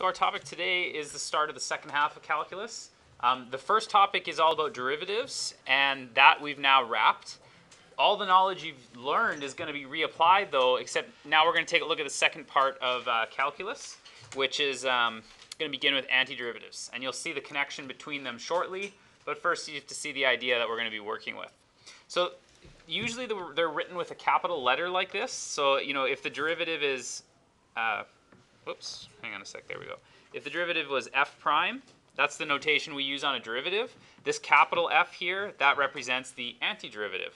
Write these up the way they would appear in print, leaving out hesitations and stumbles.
So our topic today is the start of the second half of calculus. The first topic is all about derivatives, and that we've now wrapped. All the knowledge you've learned is going to be reapplied, though, except now we're going to take a look at the second part of calculus, which is going to begin with antiderivatives. And you'll see the connection between them shortly, but first you have to see the idea that we're going to be working with. So usually they're written with a capital letter like this. So, you know, if the derivative is... whoops, hang on a sec, there we go. If the derivative was f prime, that's the notation we use on a derivative. This capital F here, that represents the antiderivative.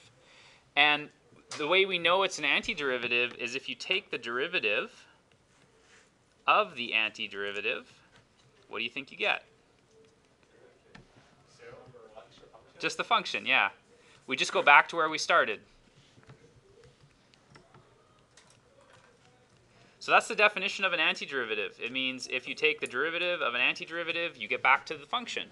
And the way we know it's an antiderivative is if you take the derivative of the antiderivative, what do you think you get? Just the function, yeah. We just go back to where we started. So that's the definition of an antiderivative. It means if you take the derivative of an antiderivative, you get back to the function.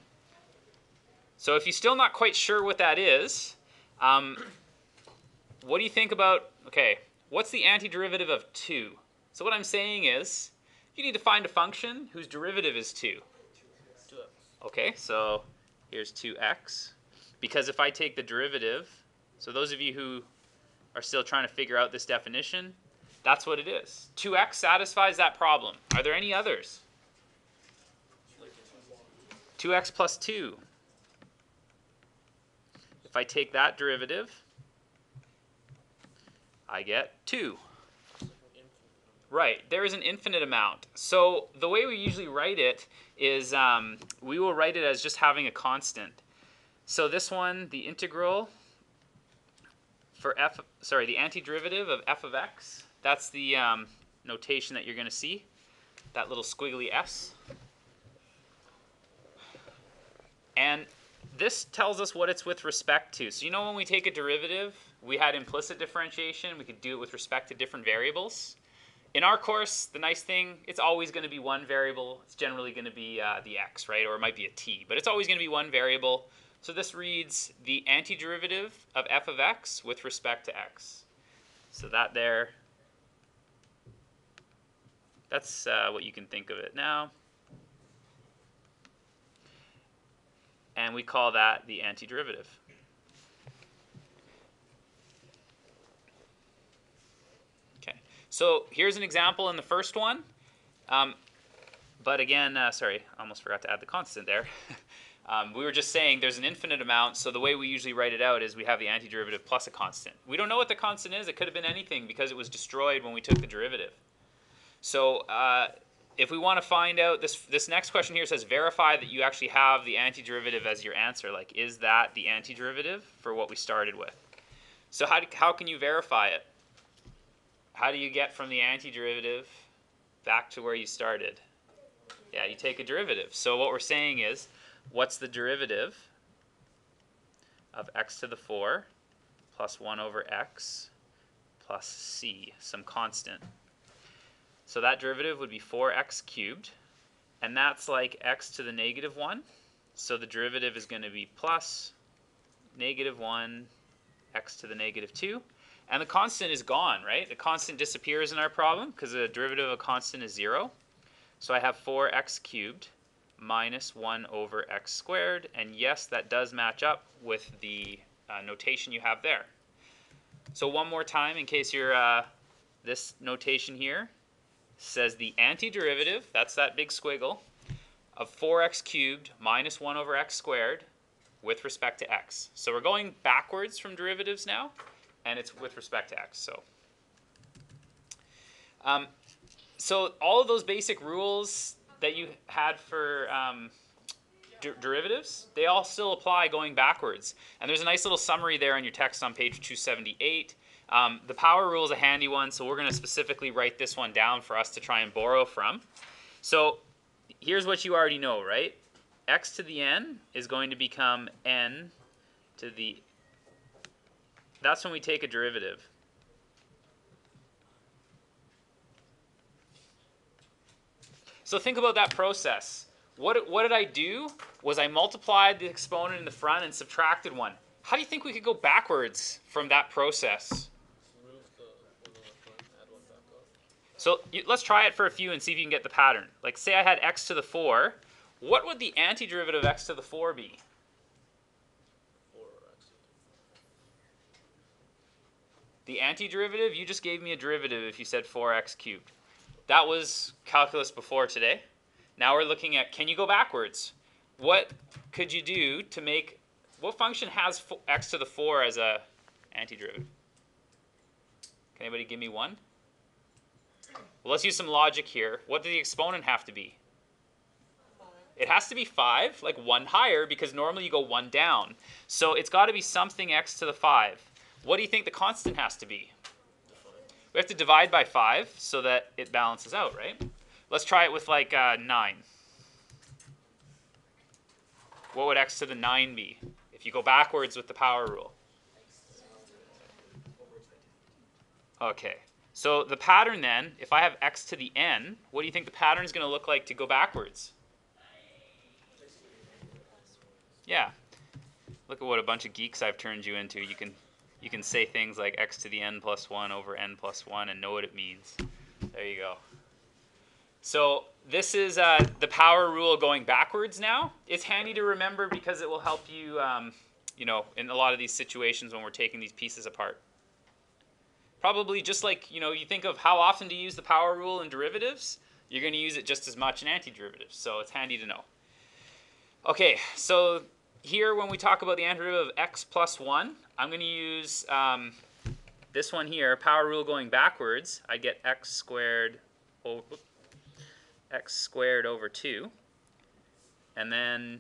So if you're still not quite sure what that is, what do you think about, okay, what's the antiderivative of 2? So what I'm saying is, you need to find a function whose derivative is 2. 2x. Okay, so here's 2x. Because if I take the derivative, so those of you who are still trying to figure out this definition, that's what it is. 2x satisfies that problem. Are there any others? 2x plus 2. If I take that derivative, I get 2. Right, there is an infinite amount. So the way we usually write it is we will write it as just having a constant. So this one, the integral for the antiderivative of f of x, that's the notation that you're going to see, that little squiggly s. And this tells us what it's with respect to. So you know when we take a derivative, we had implicit differentiation. We could do it with respect to different variables. In our course, the nice thing, it's always going to be one variable. It's generally going to be the x, right? Or it might be a t, but it's always going to be one variable. So this reads the antiderivative of f of x with respect to x. So that there, that's what you can think of it now. And we call that the antiderivative. Okay, so here's an example in the first one. But again, sorry, I almost forgot to add the constant there. We were just saying there's an infinite amount, so the way we usually write it out is we have the antiderivative plus a constant. We don't know what the constant is. It could have been anything because it was destroyed when we took the derivative. So if we want to find out, this next question here says verify that you actually have the antiderivative as your answer. Like, is that the antiderivative for what we started with? So how can you verify it? How do you get from the antiderivative back to where you started? Yeah, you take a derivative. So what we're saying is, what's the derivative of x to the 4 plus 1 over x plus c, some constant? So that derivative would be 4x cubed, and that's like x to the negative 1. So the derivative is going to be plus negative 1 x to the negative 2. And the constant is gone, right? The constant disappears in our problem because the derivative of a constant is 0. So I have 4x cubed minus 1 over x squared. And yes, that does match up with the notation you have there. So one more time, in case you're this notation here says the antiderivative, that's that big squiggle, of 4x cubed minus 1 over x squared with respect to x. So we're going backwards from derivatives now, and it's with respect to x. So all of those basic rules that you had for derivatives, they all still apply going backwards. And there's a nice little summary there on your text on page 278. The power rule is a handy one, so we're going to specifically write this one down for us to try and borrow from. So here's what you already know, right? X to the n is going to become n to the... That's when we take a derivative. So think about that process. What did I do was I multiplied the exponent in the front and subtracted one. How do you think we could go backwards from that process? So let's try it for a few and see if you can get the pattern. Like say I had x to the 4. What would the antiderivative of x to the 4 be? 4x. The antiderivative, you just gave me a derivative if you said 4x cubed. That was calculus before today. Now we're looking at, can you go backwards? What could you do to make, what function has x to the 4 as a antiderivative? Can anybody give me one? Well, let's use some logic here. What does the exponent have to be? 5. It has to be 5, like 1 higher, because normally you go 1 down. So it's got to be something x to the 5. What do you think the constant has to be? We have to divide by 5 so that it balances out, right? Let's try it with like 9. What would x to the 9 be if you go backwards with the power rule? Okay, so the pattern then, if I have x to the n, what do you think the pattern is going to look like to go backwards? Yeah. Look at what a bunch of geeks I've turned you into. You can say things like x to the n plus 1 over n plus 1 and know what it means. There you go. So this is the power rule going backwards now. It's handy to remember because it will help you, you know, in a lot of these situations when we're taking these pieces apart. Probably just like, you know, you think of how often to use the power rule in derivatives, you're going to use it just as much in antiderivatives. So it's handy to know. Okay, so here when we talk about the antiderivative of x plus 1, I'm going to use this one here, power rule going backwards. I get x squared over 2, and then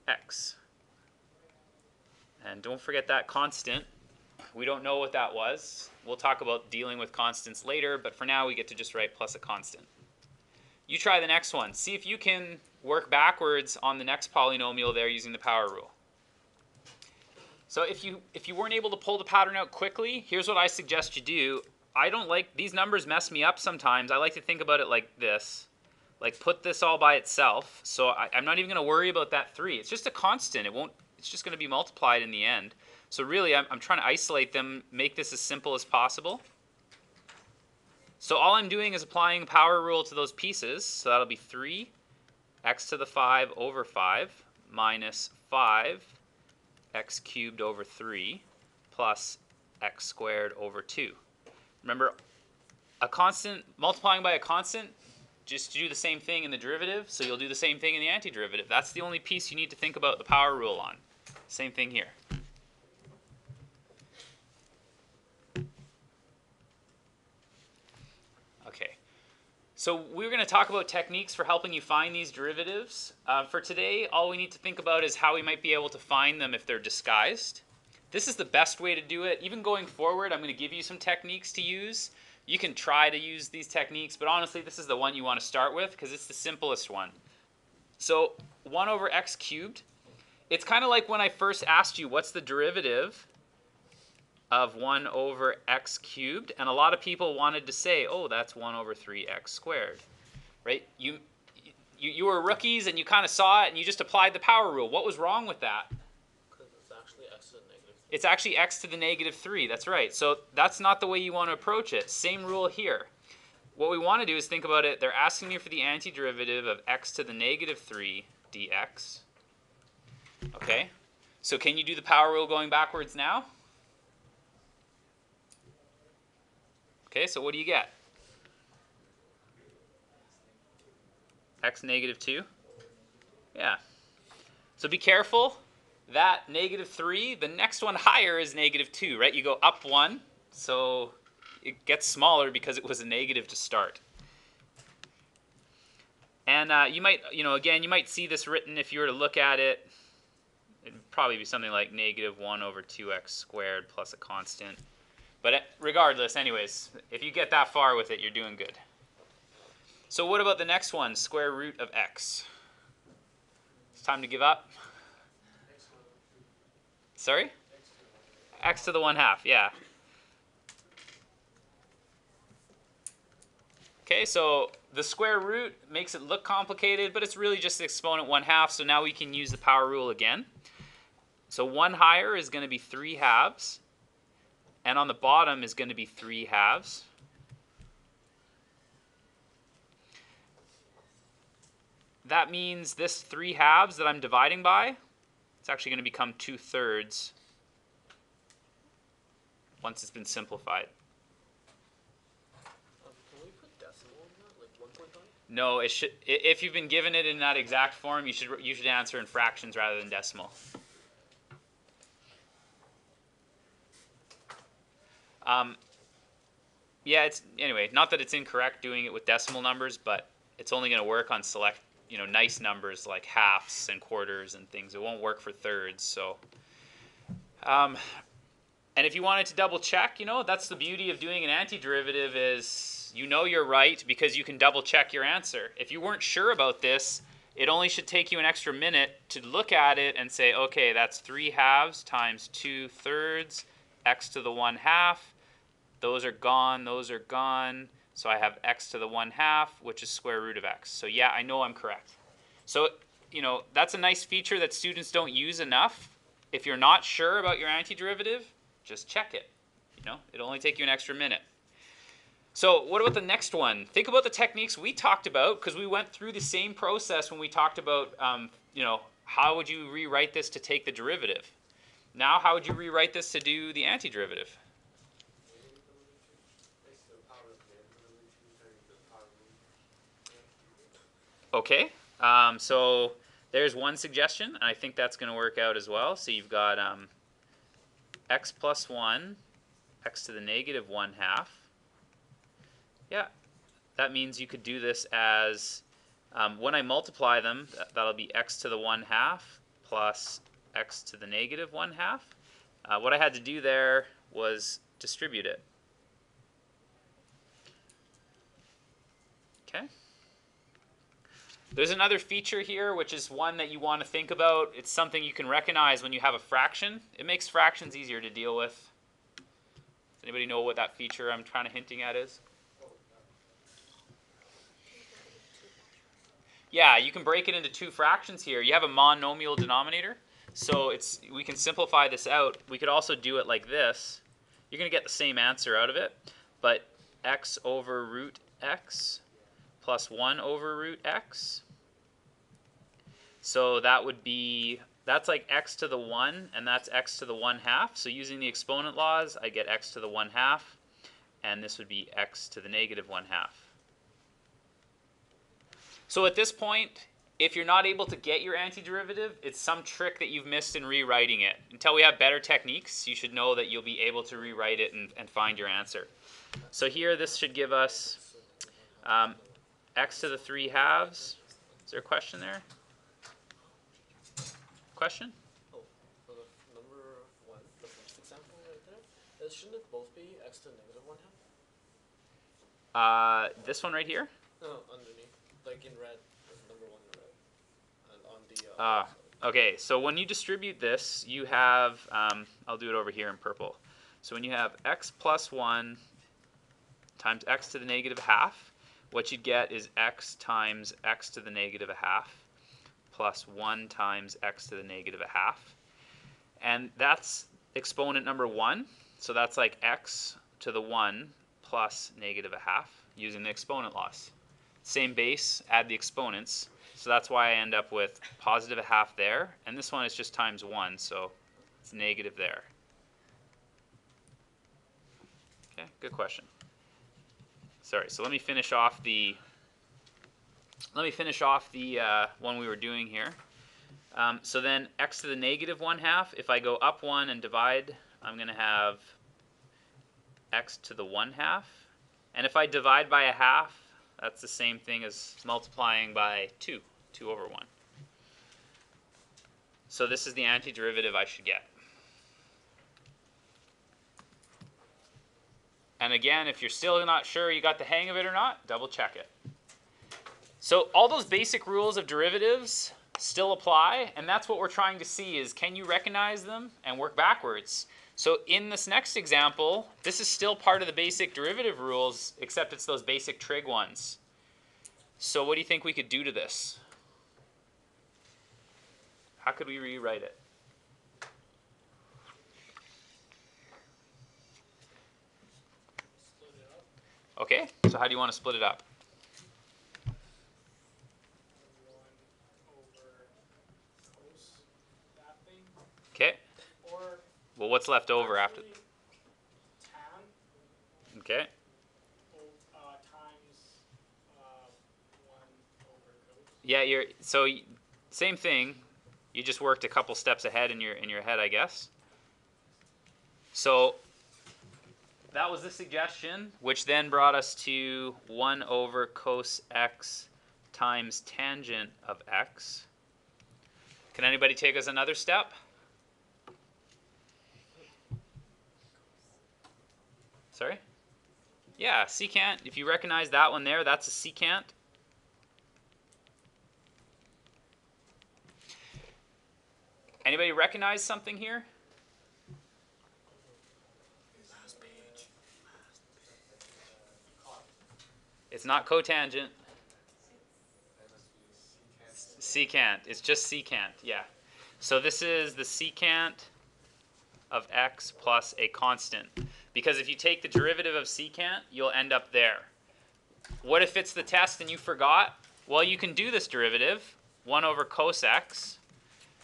x. And don't forget that constant. We don't know what that was. We'll talk about dealing with constants later, but for now we get to just write plus a constant. You try the next one. See if you can work backwards on the next polynomial there using the power rule. So if you weren't able to pull the pattern out quickly, here's what I suggest you do. I don't like, these numbers mess me up sometimes. I like to think about it like this. Like put this all by itself. So I'm not even going to worry about that 3. It's just a constant. It's just going to be multiplied in the end. So really, I'm trying to isolate them, make this as simple as possible. So all I'm doing is applying the power rule to those pieces. So that'll be 3 x to the 5 over 5 minus 5 x cubed over 3 plus x squared over 2. Remember, a constant, multiplying by a constant, just do the same thing in the derivative, so you'll do the same thing in the antiderivative. That's the only piece you need to think about the power rule on. Same thing here. Okay, so we're going to talk about techniques for helping you find these derivatives. For today, all we need to think about is how we might be able to find them if they're disguised. This is the best way to do it. Even going forward, I'm going to give you some techniques to use. You can try to use these techniques, but honestly, this is the one you want to start with because it's the simplest one. So 1 over x cubed, it's kind of like when I first asked you what's the derivative of 1 over x cubed, and a lot of people wanted to say, oh, that's 1 over 3x squared, right? You were rookies and you kind of saw it and you just applied the power rule. What was wrong with that? Because it's actually x to the negative 3. It's actually x to the negative 3, that's right. So that's not the way you want to approach it. Same rule here. What we want to do is think about it. They're asking you for the antiderivative of x to the negative 3 dx. Okay, so can you do the power rule going backwards now? Okay, so what do you get? X negative 2? Yeah. So be careful. That negative 3, the next one higher is negative 2, right? You go up 1, so it gets smaller because it was a negative to start. And you might, again, you might see this written if you were to look at it. It'd probably be something like negative 1 over 2x squared plus a constant. But regardless, anyways, if you get that far with it, you're doing good. So what about the next one, square root of x? It's time to give up. Sorry? X to the 1/2, yeah. Okay, so the square root makes it look complicated, but it's really just the exponent 1/2, so now we can use the power rule again. So 1 higher is going to be 3/2, and on the bottom is going to be 3/2. that means this 3/2 that I'm dividing by, it's actually going to become 2/3 once it's been simplified. Can we put decimal on that, like 1.5? No, it should. If you've been given it in that exact form, you should answer in fractions rather than decimal. Yeah, it's anyway. Not that it's incorrect doing it with decimal numbers, but it's only going to work on select, nice numbers like halves and quarters and things. It won't work for thirds. So, and if you wanted to double check, that's the beauty of doing an antiderivative is you're right because you can double check your answer. If you weren't sure about this, it only should take you an extra minute to look at it and say, okay, that's 3/2 times 2/3, x to the 1/2. Those are gone, those are gone. So I have x to the 1/2, which is square root of x. So yeah, I know I'm correct. So, that's a nice feature that students don't use enough. If you're not sure about your antiderivative, just check it. It'll only take you an extra minute. So what about the next one? Think about the techniques we talked about because we went through the same process when we talked about, how would you rewrite this to take the derivative? Now, how would you rewrite this to do the antiderivative? Okay, so there's one suggestion, and I think that's going to work out as well. So you've got x plus 1, x to the negative 1/2. Yeah, that means you could do this as, when I multiply them, that'll be x to the 1/2 plus x to the negative 1/2. What I had to do there was distribute it. Okay. There's another feature here, which is one that you want to think about. It's something you can recognize when you have a fraction. It makes fractions easier to deal with. Does anybody know what that feature I'm trying to hinting at is? Yeah, you can break it into two fractions here. You have a monomial denominator, so we can simplify this out. We could also do it like this. You're going to get the same answer out of it, but x over root x plus 1 over root x. So that's like x to the 1, and that's x to the 1/2. So using the exponent laws, I get x to the 1/2, and this would be x to the negative 1/2. So at this point, if you're not able to get your antiderivative, it's some trick that you've missed in rewriting it. Until we have better techniques, you should know that you'll be able to rewrite it and find your answer. So here, this should give us x to the 3/2. Is there a question there? Question? Oh, for the number 1, the first example right there, shouldn't it both be x to the negative 1/2? This one right here? No, underneath, like in red, there's number 1 in red, and on the okay, so when you distribute this, you have, I'll do it over here in purple. So when you have x plus 1 times x to the negative 1/2, what you'd get is x times x to the negative 1/2 plus 1 times x to the negative 1/2. And that's exponent number 1. So that's like x to the 1 plus negative 1/2 using the exponent laws. Same base, add the exponents. So that's why I end up with positive 1/2 there. And this one is just times 1, so it's negative there. Okay, good question. Sorry, so let me finish off the one we were doing here. So then x to the negative 1/2, if I go up 1 and divide, I'm going to have x to the 1/2. And if I divide by 1/2, that's the same thing as multiplying by 2 over 1. So this is the antiderivative I should get. And again, if you're still not sure you got the hang of it or not, double check it. So all those basic rules of derivatives still apply, and that's what we're trying to see is can you recognize them and work backwards. So in this next example, this is still part of the basic derivative rules, except it's those basic trig ones. So what do you think we could do to this? How could we rewrite it? split it up. Okay, so how do you want to split it up? what's left over after? Actually, tan Okay. times 1 over cos. Yeah, same thing. You just worked a couple steps ahead in your head, I guess. So that was the suggestion, which then brought us to 1 over cos x times tangent of x. Can anybody take us another step? Sorry? Yeah, secant. If you recognize that one there, that's a secant. Anybody recognize something here? Last page. It's not cotangent. Secant. It's just secant, yeah. So this is the secant of x plus a constant. Because if you take the derivative of secant, you'll end up there. What if it's the test and you forgot? Well, you can do this derivative, 1 over cos x.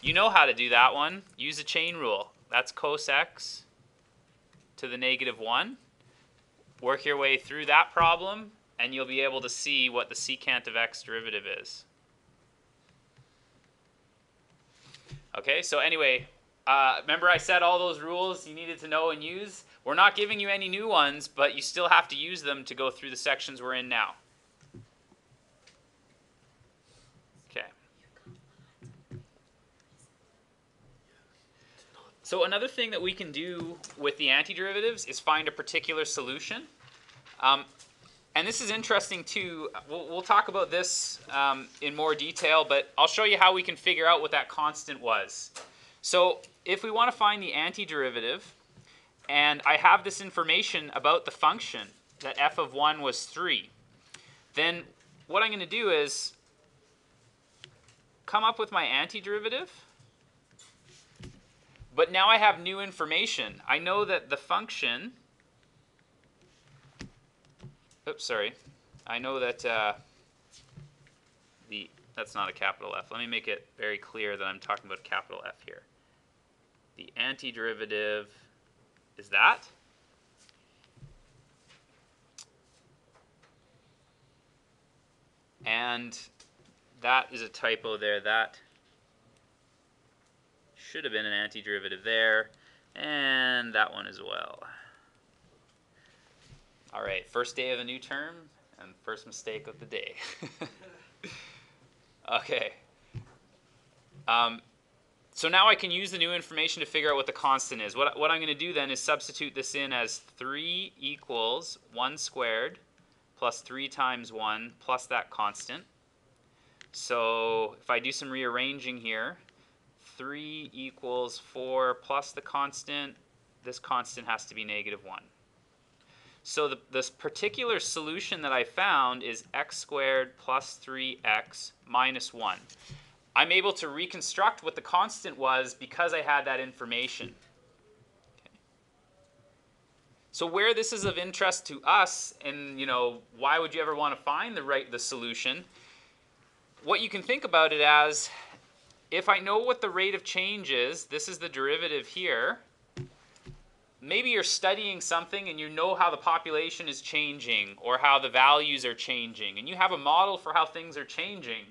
You know how to do that one. Use a chain rule. That's cos x to the negative 1. Work your way through that problem, and you'll be able to see what the secant of x derivative is. Okay, so anyway, remember I said all those rules you needed to know and use? We're not giving you any new ones, but you still have to use them to go through the sections we're in now. Okay. So another thing that we can do with the antiderivatives is find a particular solution. And this is interesting too. We'll talk about this in more detail, but I'll show you how we can figure out what that constant was. So if we want to find the antiderivative, and I have this information about the function, that f of 1 was 3, then what I'm going to do is come up with my antiderivative. But now I have new information. I know that the function... Oops, sorry. I know that that's not a capital F. Let me make it very clear that I'm talking about a capital F here. The antiderivative is that. And that is a typo there. That should have been an antiderivative there. And that one as well. All right, first day of a new term and first mistake of the day. Okay. So now I can use the new information to figure out what the constant is. What I'm going to do then is substitute this in as 3 equals 1 squared plus 3 times 1 plus that constant. So if I do some rearranging here, 3 equals 4 plus the constant. This constant has to be negative 1. So this particular solution that I found is x squared plus 3x minus 1. I'm able to reconstruct what the constant was because I had that information. Okay. So where this is of interest to us, and why would you ever want to find the solution? What you can think about it as, if I know what the rate of change is, this is the derivative here. Maybe you're studying something and you know how the population is changing or how the values are changing, and you have a model for how things are changing.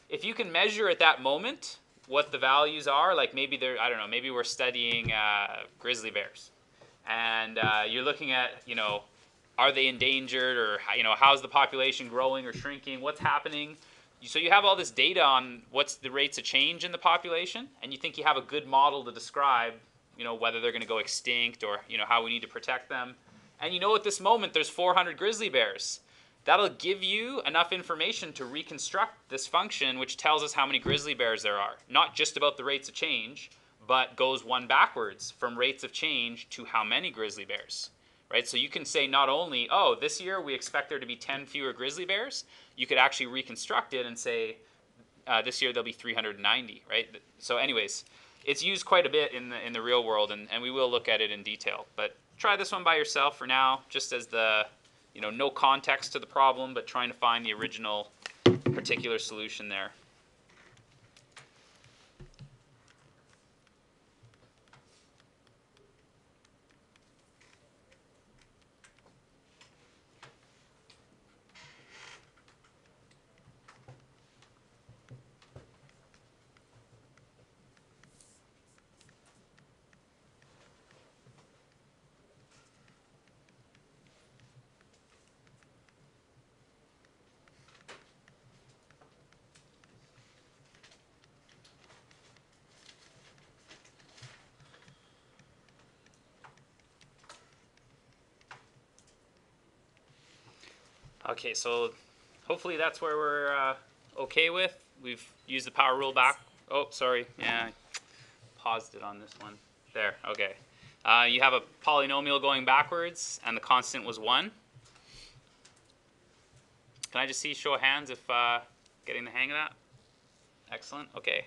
If you can measure at that moment what the values are, like maybe I don't know, maybe we're studying grizzly bears, and you're looking at, are they endangered, or how's the population growing or shrinking, what's happening. So you have all this data on what's the rates of change in the population, and you think you have a good model to describe whether they're going to go extinct or how we need to protect them. And at this moment there's 400 grizzly bears. That'll give you enough information to reconstruct this function, which tells us how many grizzly bears there are. Not just about the rates of change, but goes one backwards from rates of change to how many grizzly bears. Right? So you can say not only, oh, this year we expect there to be 10 fewer grizzly bears. You could actually reconstruct it and say this year there'll be 390. Right? So anyways, it's used quite a bit in the real world, and we will look at it in detail. But try this one by yourself for now, just as the no context to the problem, but trying to find the original particular solution there. Okay, so hopefully that's where we're okay with. We've used the power rule back. Oh, sorry. Yeah, I paused it on this one. There, okay. You have a polynomial going backwards, and the constant was 1. Can I just see show of hands if getting the hang of that? Excellent, okay.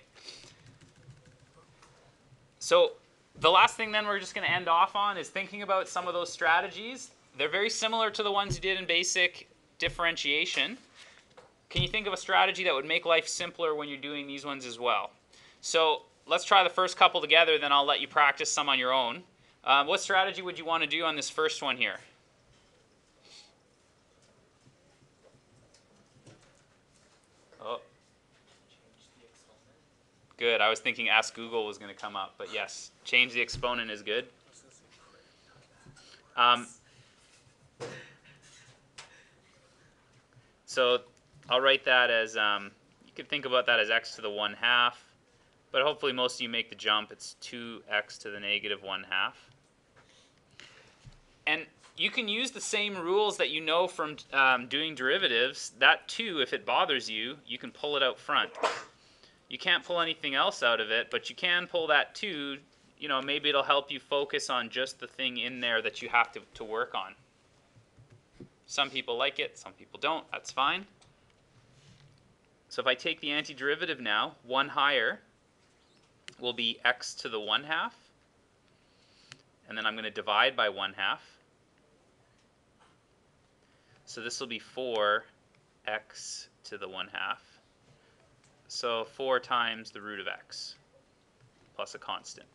So the last thing then we're just going to end off on is thinking about some of those strategies. They're very similar to the ones you did in basic differentiation. Can you think of a strategy that would make life simpler when you're doing these ones as well? So let's try the first couple together, then I'll let you practice some on your own. What strategy would you want to do on this first one here? Oh, good. I was thinking ask Google was going to come up, but yes, change the exponent is good. So I'll write that as, you could think about that as x to the 1/2, but hopefully most of you make the jump. It's 2x to the negative 1/2. And you can use the same rules that you know from doing derivatives. That 2, if it bothers you, you can pull it out front. You can't pull anything else out of it, but you can pull that 2. You know, maybe it'll help you focus on just the thing in there that you have to work on. Some people like it, some people don't. That's fine. So if I take the antiderivative now, 1 higher will be x to the 1/2. And then I'm going to divide by 1/2. So this will be 4x to the 1/2. So 4 times the root of x plus a constant.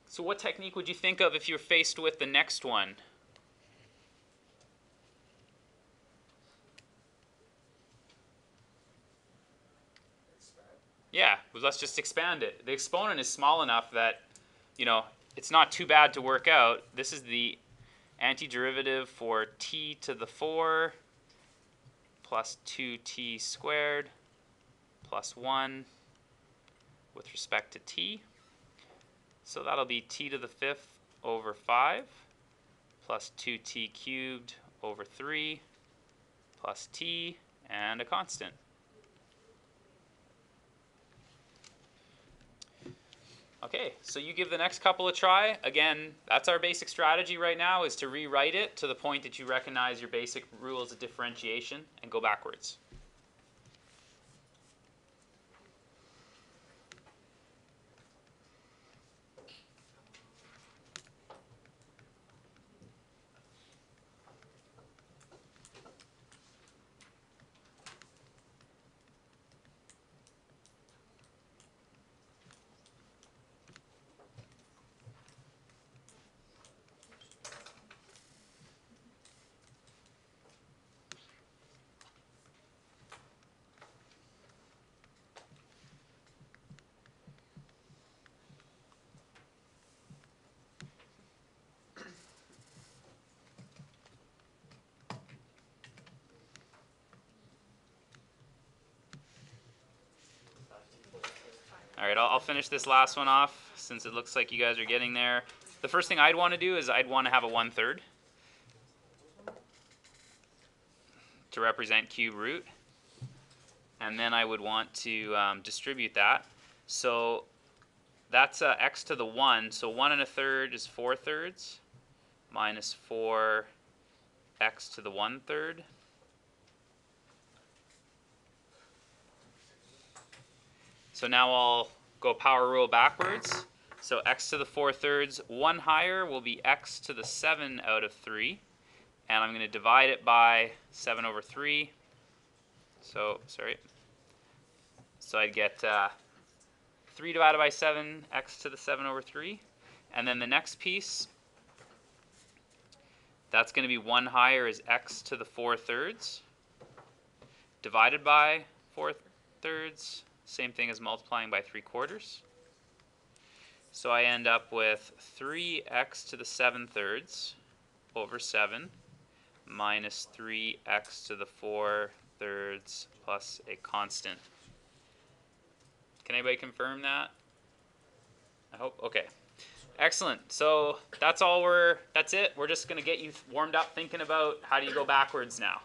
So what technique would you think of if you're faced with the next one? Yeah, well, let's just expand it. The exponent is small enough that, you know, it's not too bad to work out. This is the antiderivative for t to the 4 plus 2t squared plus 1 with respect to t. So that'll be t to the 5th over 5 plus 2t cubed over 3 plus t and a constant. Okay, so you give the next couple a try. Again, that's our basic strategy right now, is to rewrite it to the point that you recognize your basic rules of differentiation and go backwards. All right, I'll finish this last one off since it looks like you guys are getting there. The first thing I'd want to do is I'd want to have a 1/3 to represent cube root. And then I would want to distribute that. So that's x to the 1. So 1 1/3 is 4/3 minus 4x to the 1/3. So now I'll go power rule backwards. So x to the 4/3, 1 higher will be x to the 7 out of 3. And I'm going to divide it by 7 over 3. So, sorry. So I'd get 3 divided by 7, x to the 7 over 3. And then the next piece, that's going to be 1 higher is x to the 4/3 divided by 4/3. Same thing as multiplying by 3/4. So I end up with 3x to the 7/3 over 7 minus 3x to the 4/3 plus a constant. Can anybody confirm that? I hope. Okay. Excellent. So that's it. We're just going to get you warmed up thinking about how do you go backwards now.